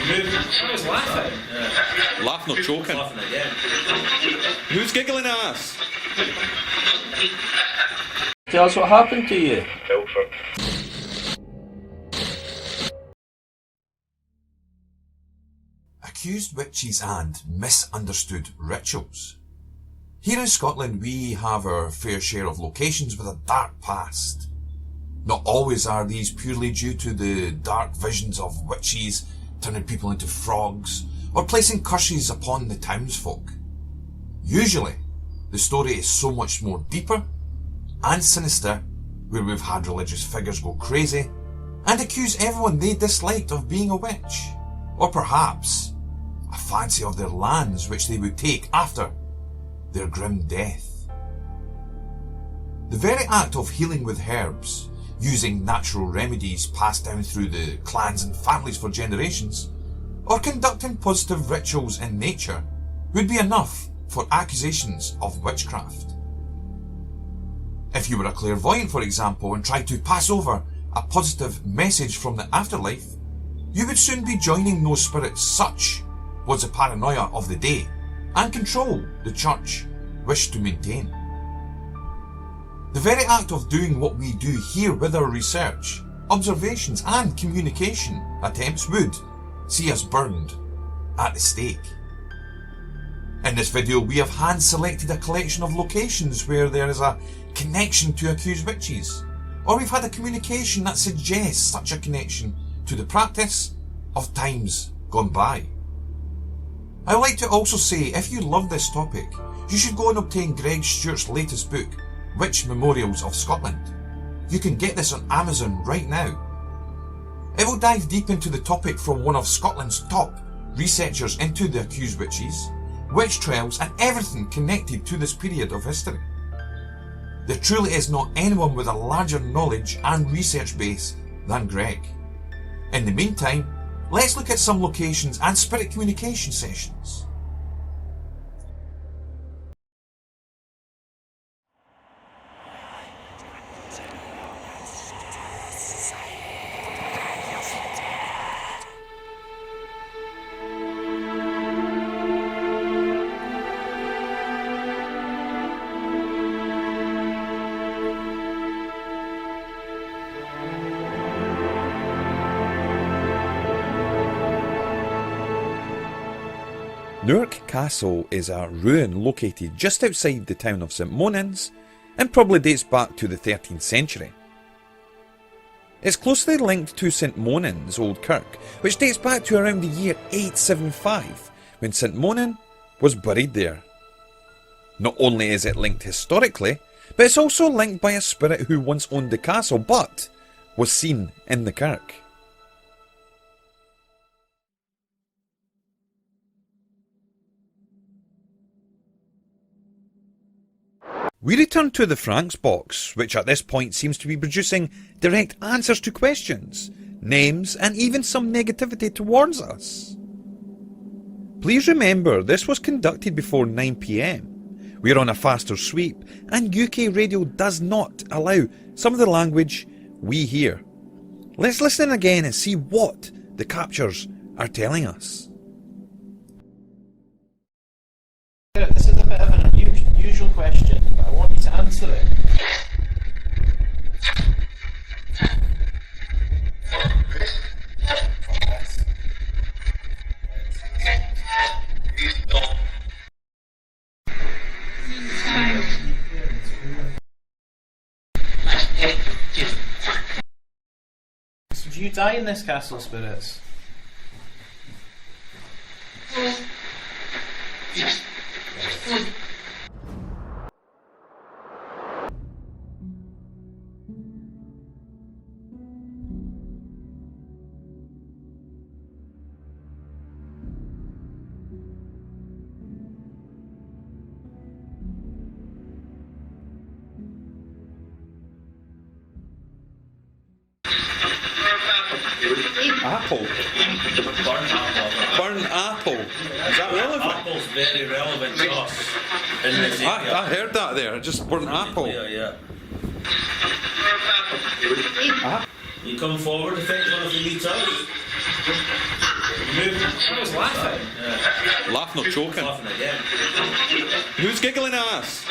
I was laughing. Yeah. Laughing or choking? Laughing again. Who's giggling at us? Tell us what happened to you. Accused witches and misunderstood rituals. Here in Scotland we have our fair share of locations with a dark past. Not always are these purely due to the dark visions of witches turning people into frogs or placing curses upon the townsfolk. Usually the story is so much more deeper and sinister, where we've had religious figures go crazy and accuse everyone they disliked of being a witch, or perhaps a fancy of their lands which they would take after their grim death. The very act of healing with herbs, using natural remedies passed down through the clans and families for generations, or conducting positive rituals in nature would be enough for accusations of witchcraft. If you were a clairvoyant, for example, and tried to pass over a positive message from the afterlife, you would soon be joining those spirits. Such was the paranoia of the day and control the church wished to maintain. The very act of doing what we do here with our research, observations and communication attempts would see us burned at the stake. In this video we have hand-selected a collection of locations where there is a connection to accused witches, or we've had a communication that suggests such a connection to the practice of times gone by. I would like to also say, if you love this topic, you should go and obtain Greg Stewart's latest book, Witch Memorials of Scotland. You can get this on Amazon right now. It will dive deep into the topic from one of Scotland's top researchers into the accused witches, witch trials and everything connected to this period of history. There truly is not anyone with a larger knowledge and research base than Greg. In the meantime, let's look at some locations and spirit communication sessions. Newark Castle is a ruin located just outside the town of St Monans and probably dates back to the 13th century. It's closely linked to St Monan's old kirk, which dates back to around the year 875 when St Monan was buried there. Not only is it linked historically, but it's also linked by a spirit who once owned the castle but was seen in the kirk. We return to the Franks box, which at this point seems to be producing direct answers to questions, names and even some negativity towards us. Please remember this was conducted before 9 PM. We're on a faster sweep and UK radio does not allow some of the language we hear. Let's listen again and see what the captures are telling us. This is a bit of an unusual question, but I want you to answer it. So do you die in this castle, spirits? Apple. Burn apple. Is that relevant? Apple's very relevant to us in this area. I heard that there. Just burnt apple. Yeah. You come forward if anyone of you meets us. I was laughing. Laughing or choking? Laughing again. Who's giggling at us?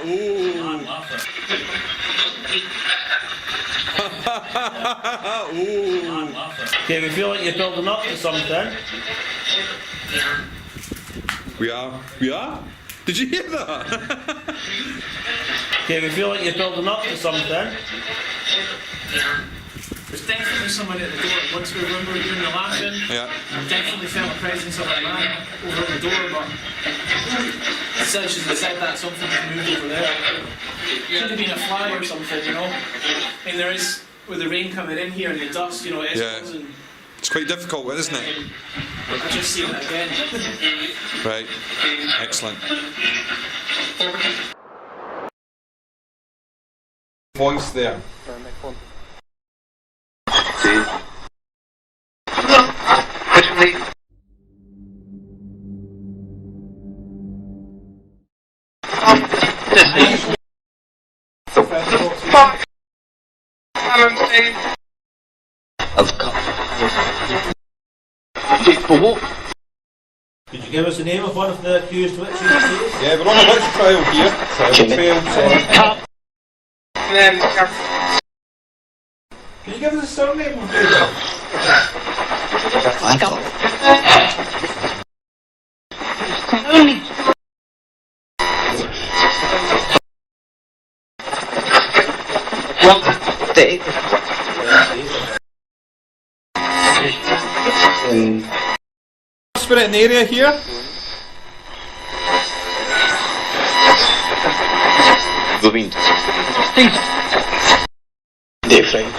Ooh. I'm laughing. Ooh. I'm laughing. Okay, we feel like you're building up to something. We are? We are? Did you hear that? Okay, we feel like you're building up to something. There's definitely someone at the door. Once we remember doing the laughing, Yeah. I definitely felt the presence of a man over at the door, but as soon as she said that, something just moved over there. Could have been a fly or something, you know? I mean, there is, with the rain coming in here and the dust, you know, it is Yeah. causing... It's quite difficult, isn't it? I've just seen it again. Right. Excellent. Voice there. Could you give us the name of one of the accused witches, please? Yeah, we're on a witch trial here. Trial, sorry. Can you give us a surname of spirit in the area here? Wind. Different.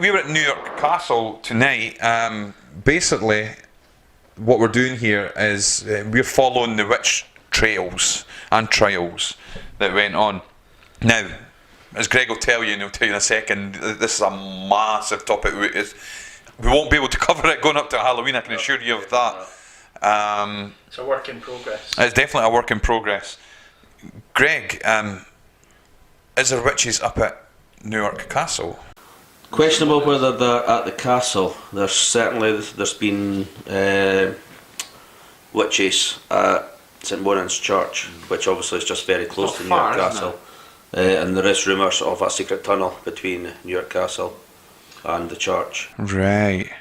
We were at New York Castle tonight. Basically, what we're doing here is we're following the witch trails and trials that went on. Now, as Greg will tell you, and he'll tell you in a second, this is a massive topic. We won't be able to cover it going up to Halloween, I can assure you of that. It's a work in progress. It's definitely a work in progress. Greg, is there witches up at New York Castle? Questionable whether they're at the castle. There's been witches at St Monan's Church, which obviously is just very close to New York Castle. And there is rumours of a secret tunnel between New York Castle and the church. Right.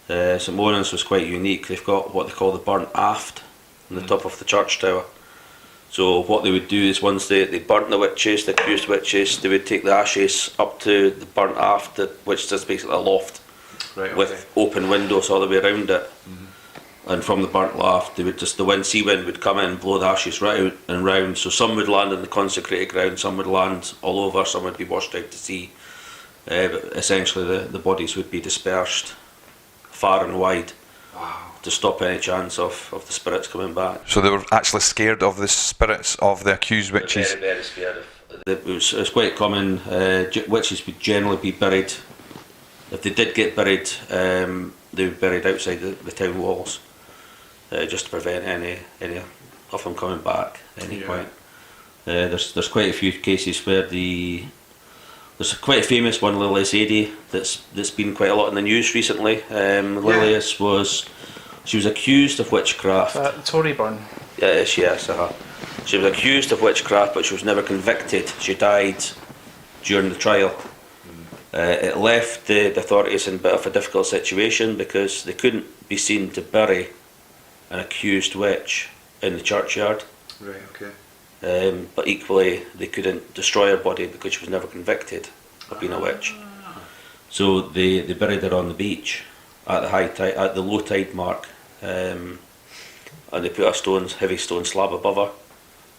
St Monan's was quite unique. They've got what they call the burnt aft on the top of the church tower. So what they would do is once they burnt the witches, the accused witches, they would take the ashes up to the burnt aft, which is basically a loft with open windows all the way around it. And from the burnt aft, they would the sea wind would come in and blow the ashes round and round. So some would land in the consecrated ground, some would land all over, some would be washed out to sea. But essentially the bodies would be dispersed far and wide. To stop any chance of the spirits coming back. So they were actually scared of the spirits of the accused witches? Very, very scared of it. It's quite common, witches would generally be buried. If they did get buried, they would be buried outside the town walls, just to prevent any of them coming back at any point. There's quite a few cases where there's quite a famous one, Lily Zadie, that's been quite a lot in the news recently. Lily she was accused of witchcraft. Tory burn. Yes. She was accused of witchcraft, but she was never convicted. She died during the trial. It left the authorities in a bit of a difficult situation because they couldn't be seen to bury an accused witch in the churchyard. Right, okay. But equally, they couldn't destroy her body because she was never convicted of being a witch. So they buried her on the beach at the low tide mark, and they put a heavy stone slab above her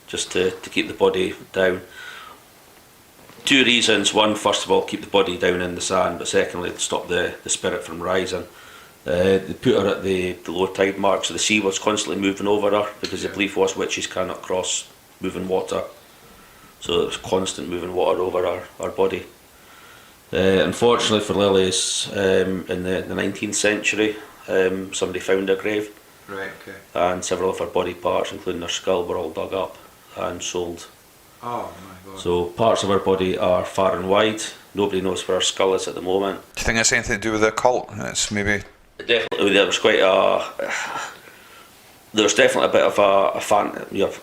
just to keep the body down. Two reasons: one, first of all, keep the body down in the sand, but secondly, to stop the spirit from rising. They put her at the low tide mark, so the sea was constantly moving over her because the belief was witches cannot cross moving water. So there was constant moving water over our body. Unfortunately for Lily's, in the 19th century, somebody found her grave. Right, okay. And several of her body parts, including her skull, were all dug up and sold. Oh my god. So parts of her body are far and wide. Nobody knows where her skull is at the moment. Do you think it's anything to do with the occult? It's maybe... Definitely, there was definitely a bit of a fan. You know,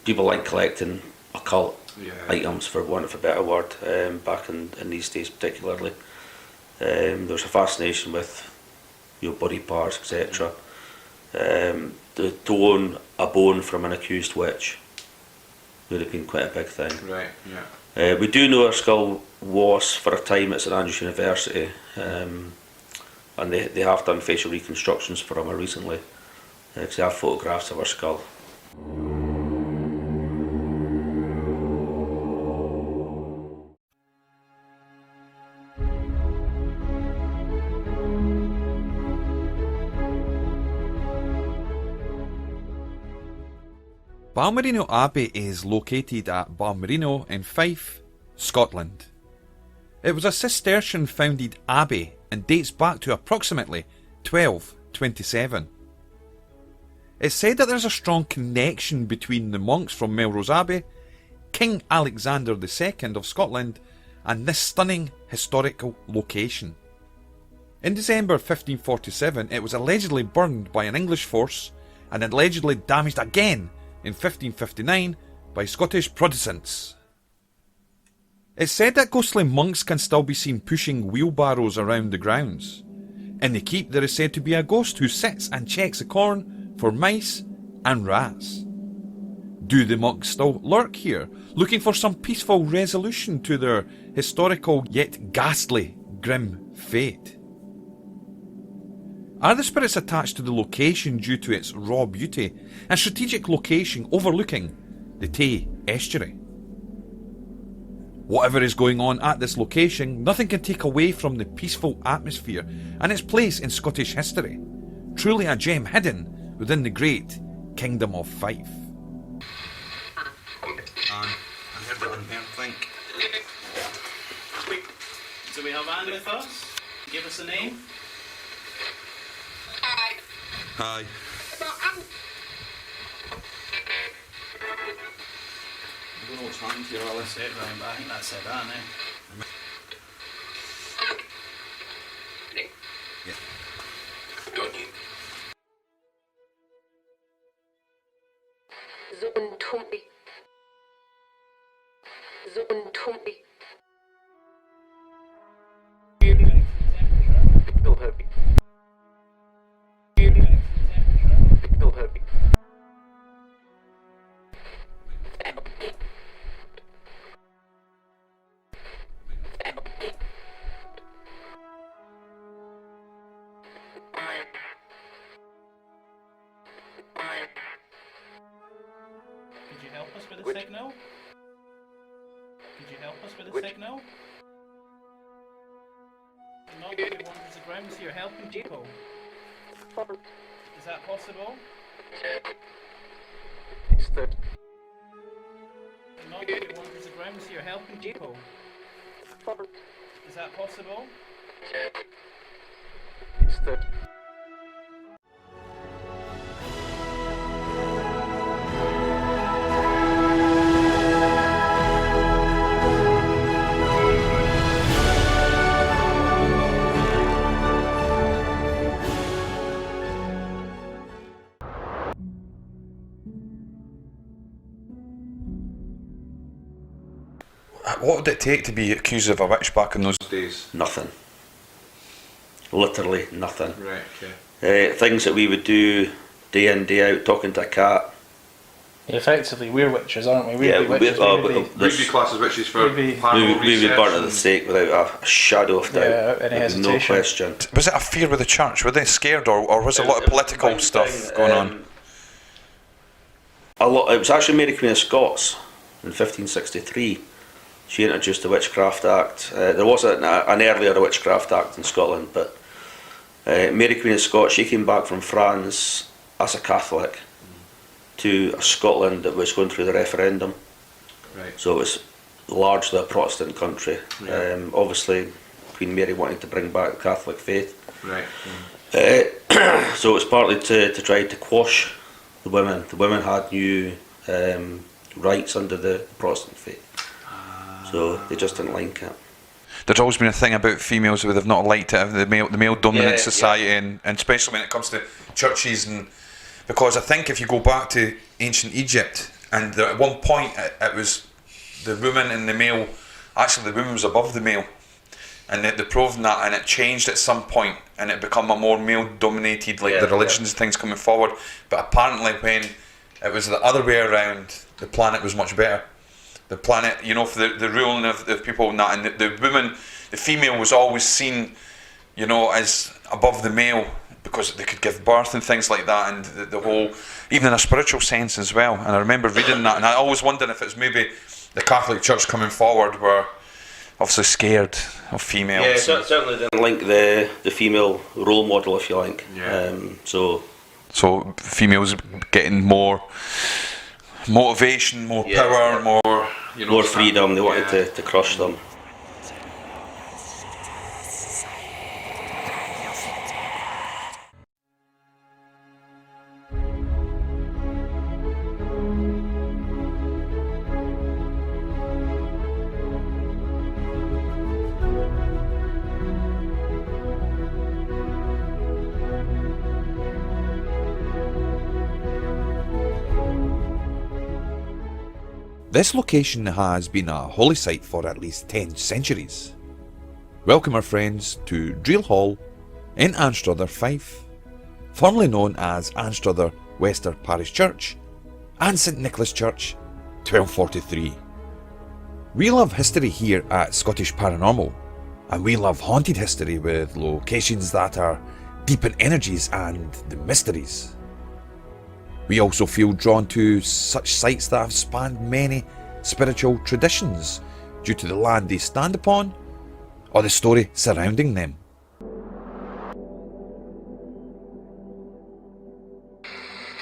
people like collecting occult items, for want of a better word, back in these days particularly. There was a fascination with body parts, etc. To own a bone from an accused witch would have been quite a big thing. Right, yeah. We do know her skull was for a time at St Andrews University, and they have done facial reconstructions from her recently, because they have photographs of her skull. Balmerino Abbey is located at Balmerino in Fife, Scotland. It was a Cistercian founded abbey and dates back to approximately 1227. It's said that there's a strong connection between the monks from Melrose Abbey, King Alexander II of Scotland, and this stunning historical location. In December 1547, it was allegedly burned by an English force and allegedly damaged again in 1559 by Scottish Protestants. It's said that ghostly monks can still be seen pushing wheelbarrows around the grounds. In the keep there is said to be a ghost who sits and checks the corn for mice and rats. Do the monks still lurk here, looking for some peaceful resolution to their historical yet ghastly grim fate? Are the spirits attached to the location due to its raw beauty and strategic location overlooking the Tay estuary? Whatever is going on at this location, nothing can take away from the peaceful atmosphere and its place in Scottish history. Truly a gem hidden within the great Kingdom of Fife. I heard that on there, I think. Do we have Anne with us? Give us a name. Hi. I don't know what's happened here, Alice. That's it, Ryan, but I think that's it, Anne, Yeah. Zone 20. Zone 20. Go happy. Go happy. Could you help us with the signal? Could you help us with the signal? Not that it wanders the grounds here, helping people. Is that possible? Not that it wanders the grounds here, helping people. Is that possible? What would it take to be accused of a witch back in those Days. Nothing. Literally nothing. Right, okay. Things that we would do day in, day out, talking to a cat. Effectively, we're witches, aren't we? We'd Yeah, be witches. We'd be classed as witches for We'd be- paranormal We'd be research burnt at the and- stake without a shadow of doubt. Yeah, any There's no hesitation. question. Was it a fear with the church? Were they scared, or was a lot of political stuff going on? It was actually Mary Queen of Scots in 1563. She introduced the Witchcraft Act. There was an earlier Witchcraft Act in Scotland, but Mary Queen of Scots, she came back from France as a Catholic to a Scotland that was going through the referendum. Right. So it's largely a Protestant country. Yeah. Obviously, Queen Mary wanted to bring back the Catholic faith. Right. So it's partly to try to quash the women. The women had new rights under the Protestant faith. So they just didn't like it. There's always been a thing about females where they've not liked it, the male dominant Yeah, society, and especially when it comes to churches, and because I think if you go back to ancient Egypt, and there, at one point it was the woman and the male, actually the woman was above the male, and they're proving that, and it changed at some point, and it become a more male dominated, like the religions and things coming forward. But apparently when it was the other way around, the planet was much better. The planet, you know, for the ruling of the people and that, and the woman, the female was always seen, you know, as above the male because they could give birth and things like that, and the whole, even in a spiritual sense as well. And I remember reading that, and I always wondered if it's maybe the Catholic Church coming forward were obviously scared of females. Yeah, certainly didn't like the female role model, if you like. Yeah. So females getting more motivation, more power, more, you know, more freedom. They wanted to crush them. This location has been a holy site for at least 10 centuries. Welcome our friends to Drill Hall in Anstruther, Fife, formerly known as Anstruther Wester Parish Church and St Nicholas Church, 1243. We love history here at Scottish Paranormal, and we love haunted history with locations that are deep in energies and the mysteries. We also feel drawn to such sites that have spanned many spiritual traditions due to the land they stand upon or the story surrounding them.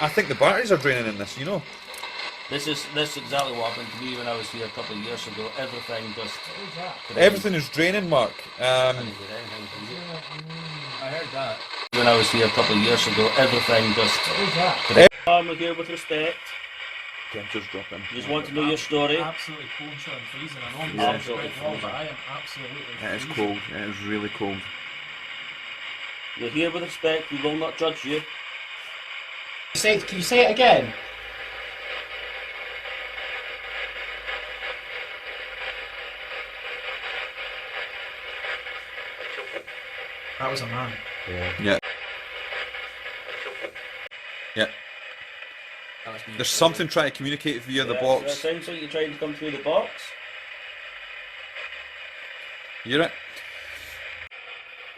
I think the batteries are draining in this, you know. This is exactly what happened to me when I was here a couple of years ago. Everything just... Everything is draining, Mark. I heard that. When I was here a couple of years ago, everything just... I'm here with respect. Temperature's dropping. You just want to know your story. Absolutely cold, so I'm freezing. I know I'm Absolutely cold, but freezing. I am absolutely It is freezing. cold, it is really cold. You're here with respect. We will not judge you. Can you say it again? That was a man. Yeah. Yeah. There's something trying to communicate via the So it box. sounds like you're trying to come through the box. You hear it?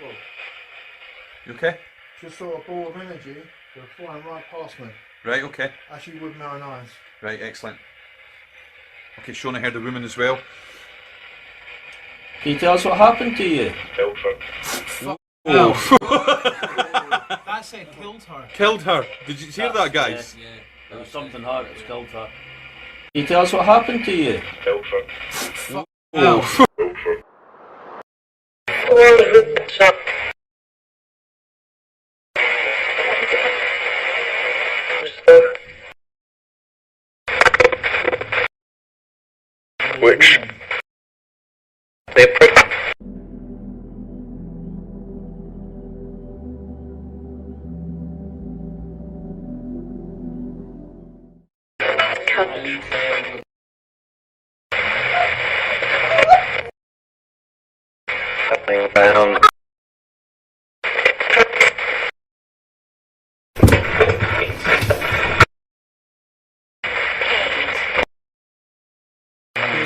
Well, You okay? just saw a ball of energy go flying right past me, Right, okay. actually with my own eyes. Right, excellent. Okay, Shona heard the woman as well. Can you tell us what happened to you? Oh. That said killed her. Killed her. Did you hear that, guys? Yeah. There was something hard that's killed her. Can you tell us what happened to you? Oh. Which they bound.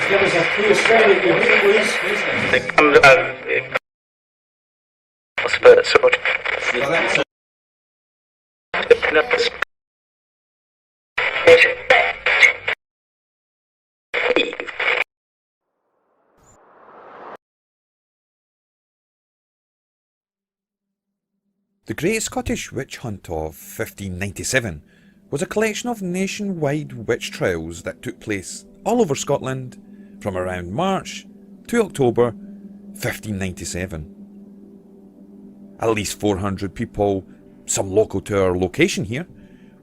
Give us a clear story of your book, please. They come spirit sword. The Great Scottish Witch Hunt of 1597 was a collection of nationwide witch trials that took place all over Scotland from around March to October 1597. At least 400 people, some local to our location here,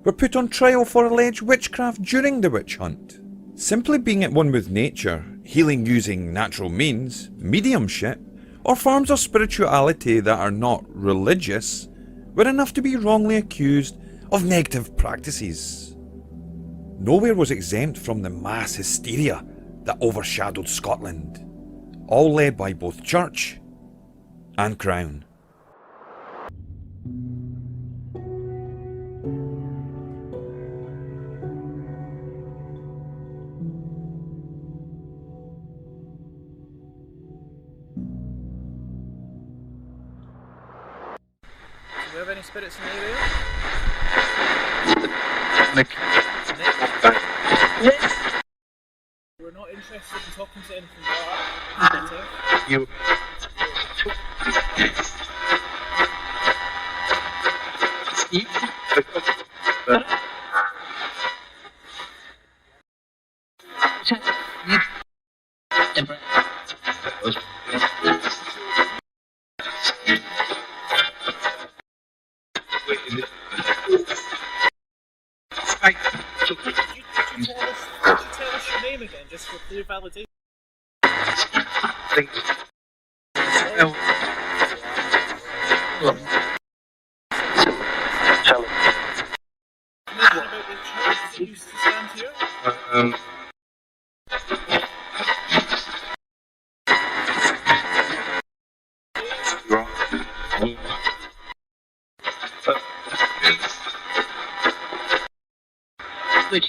were put on trial for alleged witchcraft during the witch hunt. Simply being at one with nature, healing using natural means, mediumship, or forms of spirituality that are not religious, were enough to be wrongly accused of negative practices. Nowhere was exempt from the mass hysteria that overshadowed Scotland, all led by both Church and Crown. Do we have any spirits in the area? We're not interested in talking to anything about that. You. Could you tell us your name again, just for clear validation? About the church that used to stand here? Which?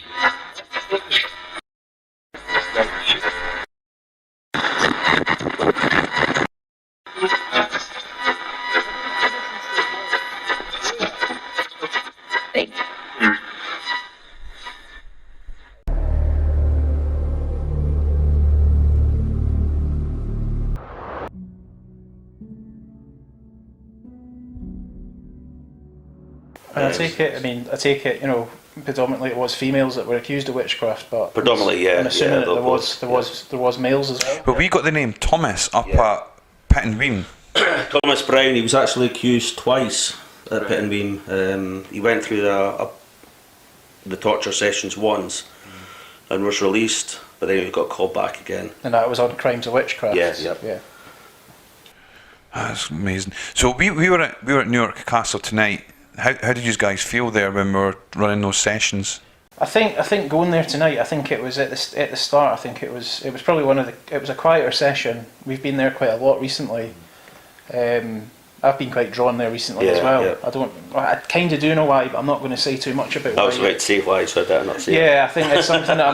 And I take it, you know, predominantly it was females that were accused of witchcraft, but Predominantly, yeah. I'm assuming yeah, that there was males as well. Well, we got the name Thomas up at Pittenweem. Thomas Brown, he was actually accused twice at Pittenweem. He went through the torture sessions once and was released, but then he got called back again. And that was on crimes of witchcraft. Yeah. That's amazing. So we were at Newark Castle tonight. How did you guys feel there when we were running those sessions? I think going there tonight, I think it was at the start. I think it was probably it was a quieter session. We've been there quite a lot recently. I've been quite drawn there recently as well. Yeah. I kind of do know why, but I'm not going to say too much about why. I was about to say why, so I better not say it. Yeah, I think it's something that I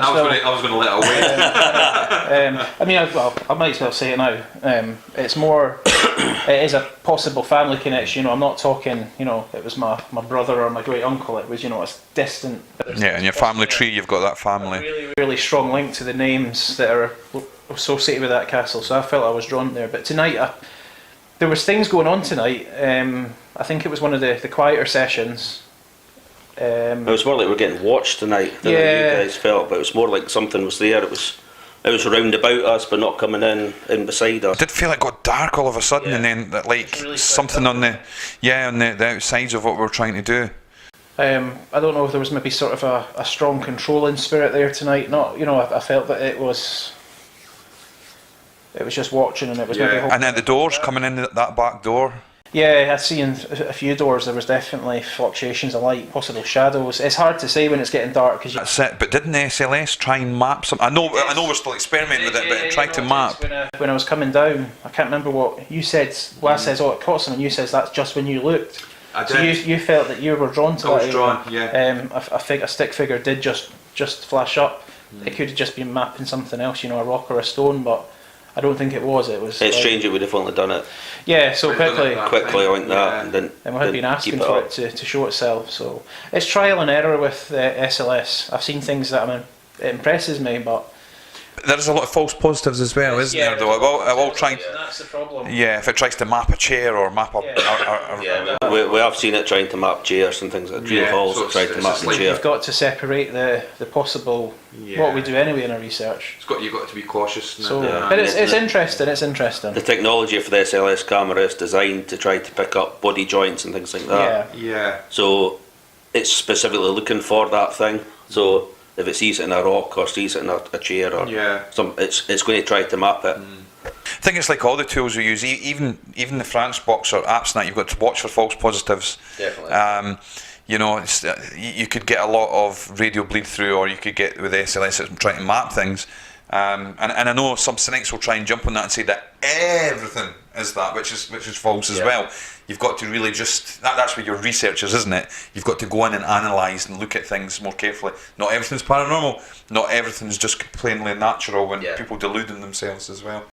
was going to let it away. I mean, I might as well say it now. It's more, it is a possible family connection. You know, I'm not talking, you know, it was my brother or my great uncle. It was, you know, it's distant. Yeah, in your family tree, you've got that family. A really, really strong link to the names that are associated with that castle. So I felt I was drawn there. But tonight, there was things going on tonight. I think it was one of the quieter sessions. It was more like we're getting watched tonight than you guys felt, but it was more like something was there. It was round about us, but not coming in beside us. It did feel like it got dark all of a sudden, and then like really something on the outsides of what we were trying to do. I don't know if there was maybe sort of a strong controlling spirit there tonight. Not, you know, I felt that it was just watching, and it was maybe. And then the doors coming in that back door. Yeah, I see in a few doors there was definitely fluctuations of light, possible shadows. It's hard to say when it's getting dark because That's it. But didn't the SLS try and map some? I know we're still experimenting with it, but it tried to map. When I was coming down, I can't remember what you said. Well, I says, it caught something. You says that's just when you looked. I did. So you felt that you were drawn to that. I was drawn, yeah. I think a stick figure did just flash up. It could have just been mapping something else, you know, a rock or a stone, but I don't think it was. It's strange it would have only done it. Yeah, so quickly like that, and then. And we had been asking for it to show itself. So it's trial and error with SLS. I've seen things that it impresses me, but There's a lot of false positives as well, isn't there? Though it will try. That's the problem. Yeah, if it tries to map a chair or map a. We have seen it trying to map chairs and things like that. Drill holes that trying to map the chair. You've got to separate the possible, what we do anyway in our research. You've got to be cautious. So, but it's interesting, it's interesting. The technology for the SLS camera is designed to try to pick up body joints and things like that. Yeah. So it's specifically looking for that thing. So if it sees it in a rock or sees it in a chair or it's going to try to map it. I think it's like all the tools we use, even the Franks box or apps and that, you've got to watch for false positives. Definitely. You know, you could get a lot of radio bleed through, or you could get with SLS it's trying to map things. And I know some cynics will try and jump on that and say that everything is that, which is false as well. You've got to really just that's where your researchers, isn't it? You've got to go in and analyse and look at things more carefully. Not everything's paranormal. Not everything's just plainly natural. When people delude in themselves as well.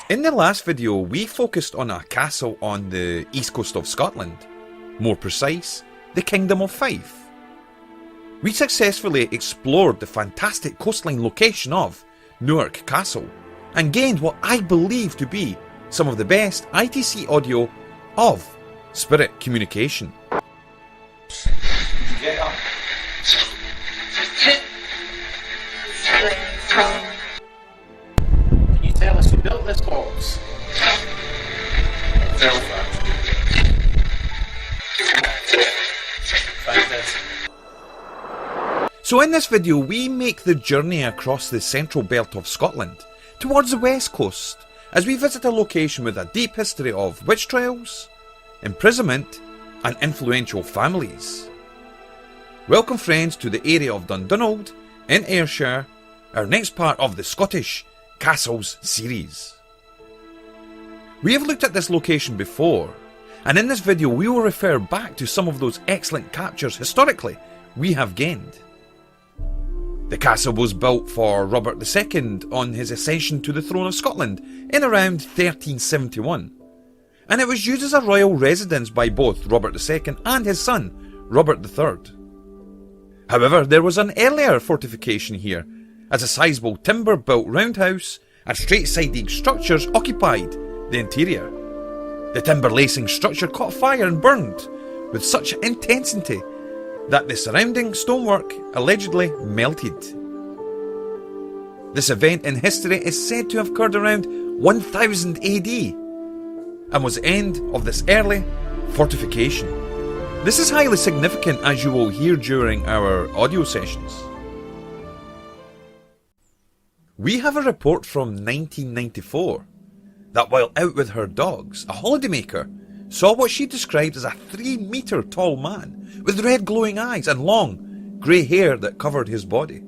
In the last video, we focused on a castle on the east coast of Scotland. More precise, the Kingdom of Fife. We successfully explored the fantastic coastline location of Newark Castle and gained what I believe to be some of the best ITC audio of spirit communication. Can you tell us who built this box? So in this video we make the journey across the central belt of Scotland towards the west coast as we visit a location with a deep history of witch trials, imprisonment and influential families. Welcome friends to the area of Dundonald in Ayrshire, our next part of the Scottish Castles series. We have looked at this location before, and in this video we will refer back to some of those excellent captures historically we have gained. The castle was built for Robert II on his ascension to the throne of Scotland in around 1371, and it was used as a royal residence by both Robert II and his son, Robert III. However, there was an earlier fortification here, as a sizable timber-built roundhouse and straight-sided structures occupied the interior. The timber lacing structure caught fire and burned with such intensity that the surrounding stonework allegedly melted. This event in history is said to have occurred around 1000 AD and was the end of this early fortification. This is highly significant, as you will hear during our audio sessions. We have a report from 1994 that while out with her dogs, a holidaymaker saw what she described as a 3-metre tall man with red glowing eyes and long grey hair that covered his body.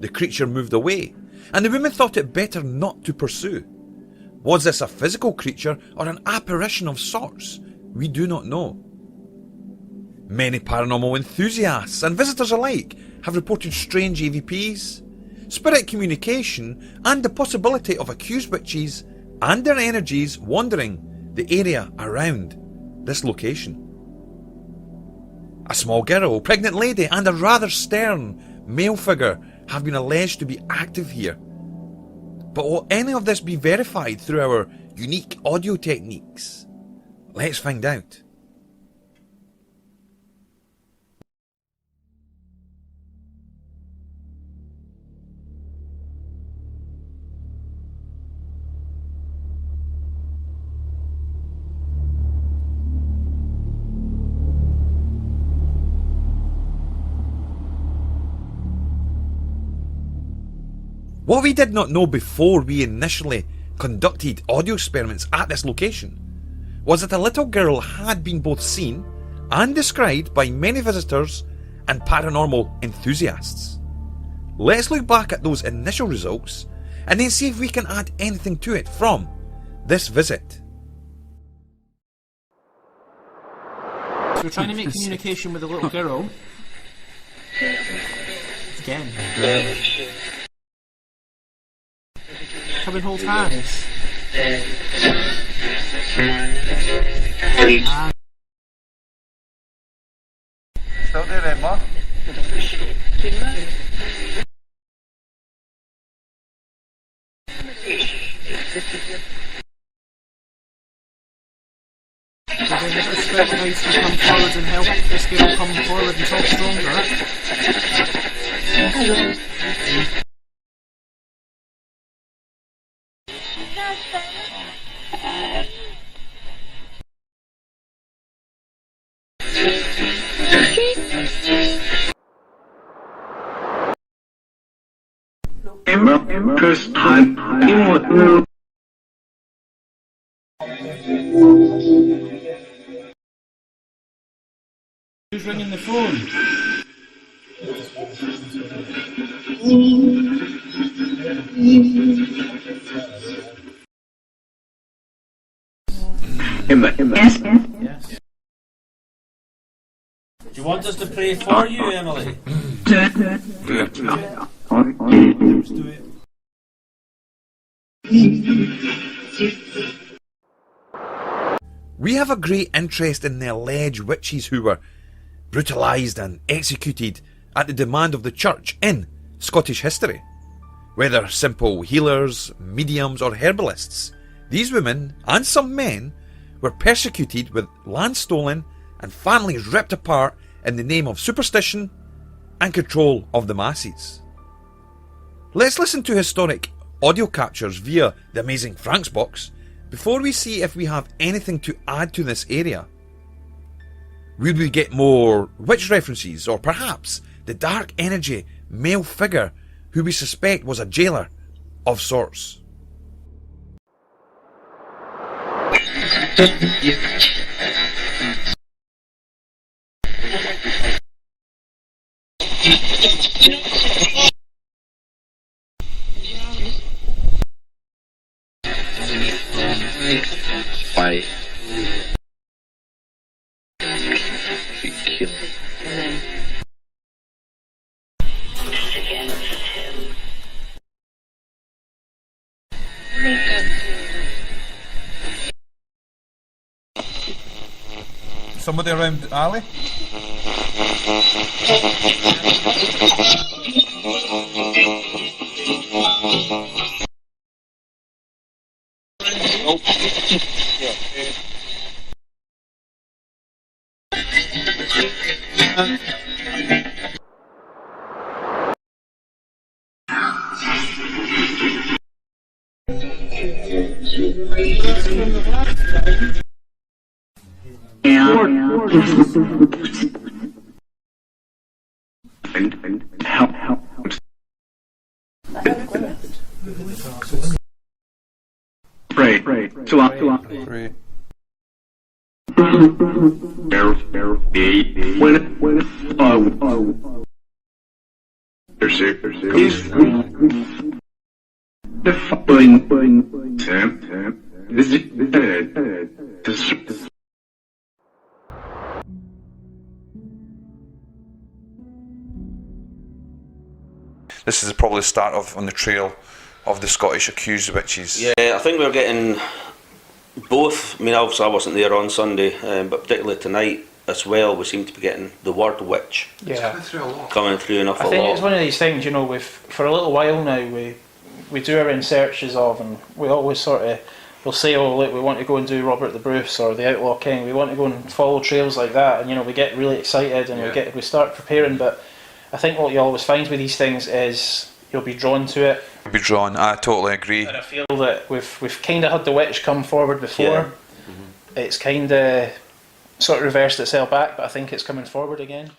The creature moved away, and the woman thought it better not to pursue. Was this a physical creature or an apparition of sorts? We do not know. Many paranormal enthusiasts and visitors alike have reported strange EVPs, spirit communication, and the possibility of accused witches and their energies wandering the area around this location. A small girl, pregnant lady, and a rather stern male figure have been alleged to be active here. But will any of this be verified through our unique audio techniques? Let's find out. What we did not know before we initially conducted audio experiments at this location was that a little girl had been both seen and described by many visitors and paranormal enthusiasts. Let's look back at those initial results and then see if we can add anything to it from this visit. So we're trying to make communication with a little girl. Again. Can we hold hands? Still there then, Mark? Would they not expect knights to come forward and help this girl come forward and talk stronger? First time in Who's ringing the phone? Yes. Do you want us to pray for you, Emily? We have a great interest in the alleged witches who were brutalised and executed at the demand of the church in Scottish history. Whether simple healers, mediums or herbalists, these women, and some men, were persecuted with land stolen and families ripped apart in the name of superstition and control of the masses. Let's listen to historic audio captures via the amazing Frank's box before we see if we have anything to add to this area. Will we get more witch references, or perhaps the dark energy male figure who we suspect was a jailer of sorts? Why? Somebody around Ali? Pray. Pray. The following This is probably the start of on the trail of the Scottish accused witches. Yeah, I think we're getting both. I mean, obviously I wasn't there on Sunday, but particularly tonight as well, we seem to be getting the word witch Yeah. coming through an awful I think lot. it's one of these things, you know, for a little while now, we do our own searches of, and we always sort of, we'll say, oh look, we want to go and do Robert the Bruce or the Outlaw King, we want to go and follow trails like that, and you know, we get really excited and we start preparing, but I think what you always find with these things is you'll be drawn to it. Be drawn. I totally agree. And I feel that we've kind of had the witch come forward before. Yeah. It's kind of sort of reversed itself back, but I think it's coming forward again.